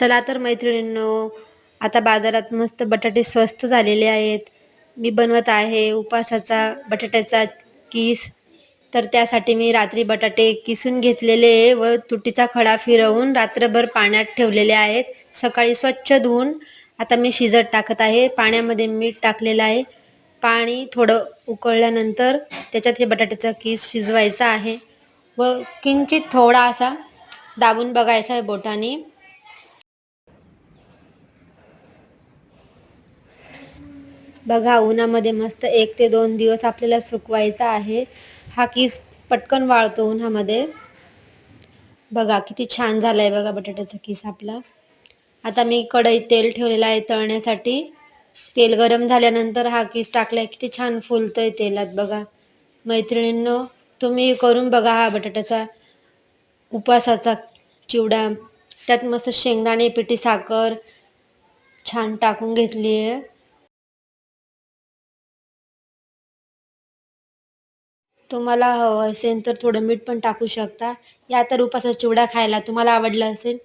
चला तर मैत्रिणींनो, आता बाजारात मस्त बटाटे स्वस्त झालेले आहेत. मी बनवत आहे उपासाचा बटाट्याचा कीस. तर त्यासाठी मी रात्री बटाटे किसून घेतलेले व तुटीचा खडा फिरवून रात्रभर पाण्यात ठेवलेले आहेत. सकाळी स्वच्छ धुवून आता मी शिजत टाकत आहे. पाण्यामध्ये मीठ टाकलेलं आहे. पाणी थोडं उकळल्यानंतर त्याच्यात हे बटाट्याचा कीस शिजवायचा आहे व किंचित थोडा असा दाबून बघायचा आहे बोटाने. बघा, उन्हामध्ये मस्त 1 ते 2 दिवस आपल्याला सुकवायचा आहे. हा कीस पटकन वाळतो उन्हामध्ये. बघा किती छान झालाय बघा बटाट्याचा कीस आपला. आता मी कढईत तेल ठेवलेलं आहे तळण्यासाठी. तेल गरम झाल्यानंतर हा कीस टाकलाय, किती छान फुलतोय तेलात बघा. मैत्रिणींनो, तुम्ही करून बघा हा बटाट्याचा उपासाचा चिवडा. त्यात मस्त शेंगदाणे, पिठी साखर छान टाकून घेतली आहे. तुम्हाला हवं असेल तर थोडं मीठ पण टाकू शकता. या तर उपासाचा चिवडा खायला तुम्हाला आवडला असेल